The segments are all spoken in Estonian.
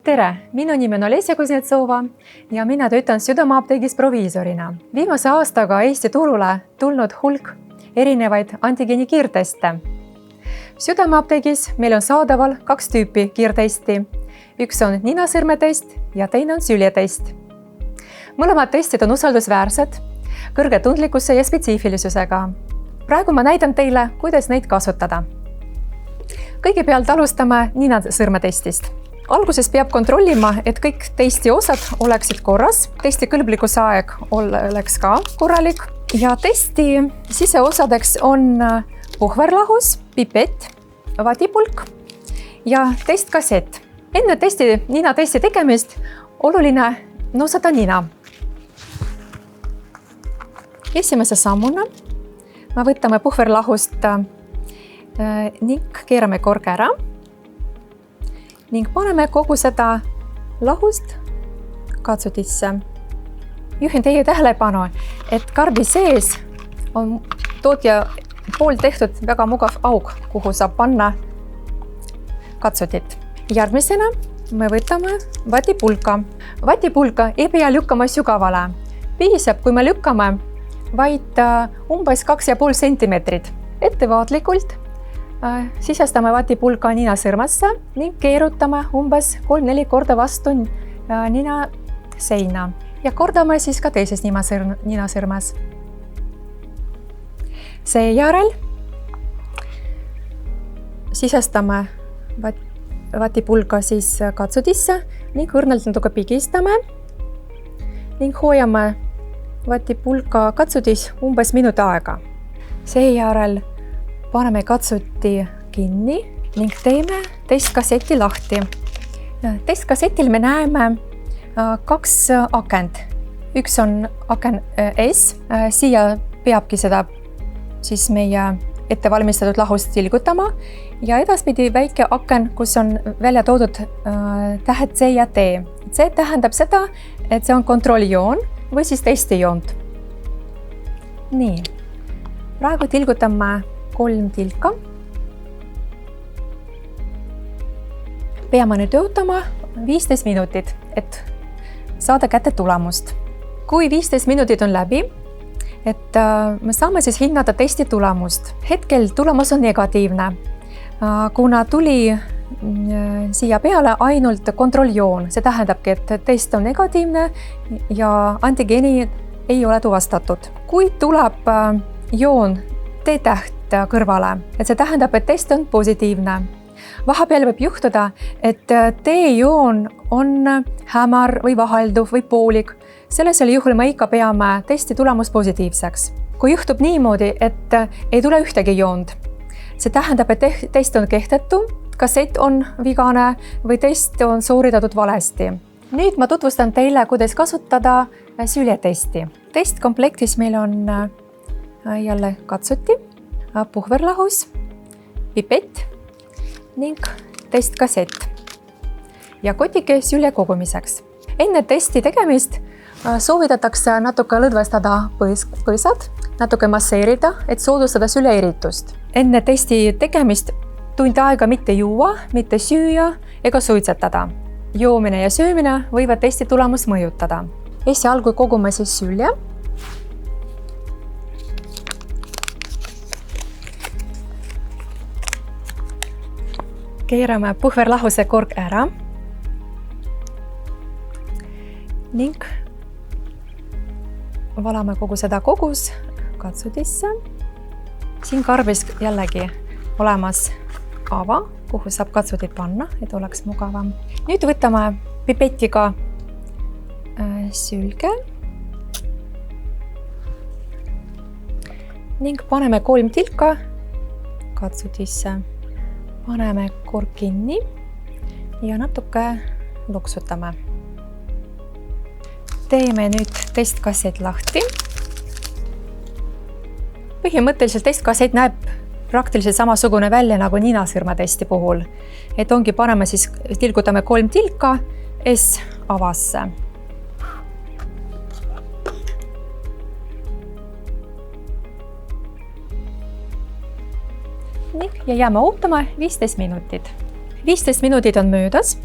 Tere! Minu nimi on Olesja Kuznetsova ja mina töötan Südameapteegis proviisorina. Viimase aastaga Eesti turule tulnud hulk erinevaid antigeeni kiirteste. Südameapteegis meil on saadaval 2 tüüpi kiirtesti. Üks on ninasõrmetest ja teine on süljetest. Mõlemad testid on usaldusväärsed, kõrge tundlikkuse ja spetsiifilisusega. Praegu ma näidan teile, kuidas neid kasutada. Kõigepealt alustame ninasõrmetestist. Alguses peab kontrollima, et kõik testi osad oleksid korras. Testi kõlblikkuse aeg oleks ka korralik. Ja testi siseosadeks on puhverlahus, pipett, vatipulk ja testkassett. Enne ninatesti tegemist oluline nosata nina. Esimese sammuna me võtame puhverlahust ning keerame korga ära ning paneme kogu seda lahust katsutisse. Juhin teie tähelepanu, et karbi sees on tootja poolt tehtud väga mugav auk, kuhu saab panna katsutit. Järgmisena me võtame vatipulka. Vatipulka ei pea lükkama sügavale. Piisab, kui me lükkame vaid umbes 2,5 sentimeetrit. Ettevaatlikult sisestame vatipulka ninasõrmesse ning keerutame umbes 3-4 korda vastu nina seina ja kordame siis ka teises ninasõrmes. Seejärel sisestame vatipulka siis katsutisse ning õrnalt natuke pigistame ning hoiame vatipulka katsutis umbes minut aega. Seejärel paneme katsuti kinni ning teeme testkasseti lahti. Testkassetil me näeme 2 akent. Üks on aken S. Siia peabki seda siis meie ettevalmistatud lahust tilgutama ja edaspidi väike aken, kus on välja toodud tähed C ja T. C tähendab seda, et see on kontrolljoon või siis testijoont. Nii, praegu tilgutame 3 tilka. Peame nüüd ootama 15 minutit, et saada kätte tulemust. Kui 15 minutit on läbi, et me saame siis hinnata testi tulemust. Hetkel tulemus on negatiivne, kuna tuli siia peale ainult kontrolljoon. See tähendabki, et test on negatiivne ja antigeeni ei ole tuvastatud. Kui tuleb joon T-täht kõrvale, et see tähendab, et test on positiivne. Vahepeal võib juhtuda, et T-joon on hämar või vahelduv või poolik. Sellesel juhul me ikka peame testi tulemus positiivseks. Kui juhtub niimoodi, et ei tule ühtegi joont, see tähendab, et test on kehtetu, kassett on vigane või test on sooritatud valesti. Nüüd ma tutvustan teile, kuidas kasutada süljetesti. Testkomplektis meil on jälle katsuti, puhverlahus, pipett ning testkassett ja kotike sülje kogumiseks. Enne testi tegemist soovitatakse natuke lõdvestada põõsad, natuke masseerida, et soodustada süljeeritust. Enne testi tegemist tund aega mitte juua, mitte süüa ega suitsetada. Joomine ja söömine võivad testi tulemust mõjutada. Esialgu kogume siis sülje. Keerame puhverlahuse kork ära ning valame kogu seda kogus katsutisse. Siin karbis jällegi olemas ava, kuhu saab katsutit panna, et oleks mugavam. Nüüd võtame pipetiga sülge ning paneme 3 tilka katsutisse. Paneme kork kinni ja natuke loksutame. Teeme nüüd testkassett lahti. Põhimõtteliselt testkassett näeb praktiliselt samasugune välja nagu ninasõrmetesti puhul. Et ongi paneme siis, tilgutame 3 tilka S avasse. ja jääme ootama 15 minutit. 15 minutit on möödas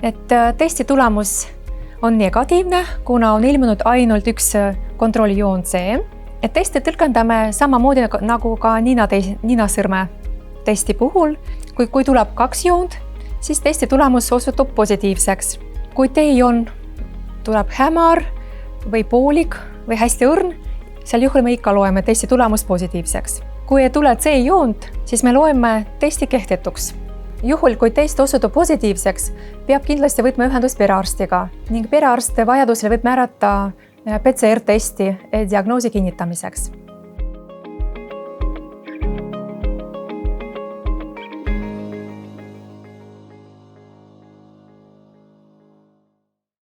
et testi tulemus on negatiivne, kuna on ilmunud ainult üks kontrolljoon C. Et testi tõlgendame samamoodi nagu ka ninasõrme testi puhul. Kui tuleb 2 joont, siis testi tulemus osutub positiivseks. Kui T-joon tuleb hämar või poolik või hästi õrn, sel juhul me ikka loeme testi tulemus positiivseks. Kui ei tule C-joont, siis me loeme testi kehtetuks. Juhul, kui test osutub positiivseks, peab kindlasti võtma ühendust perearstiga ning perearst vajadusel võib määrata PCR-testi diagnoosi kinnitamiseks.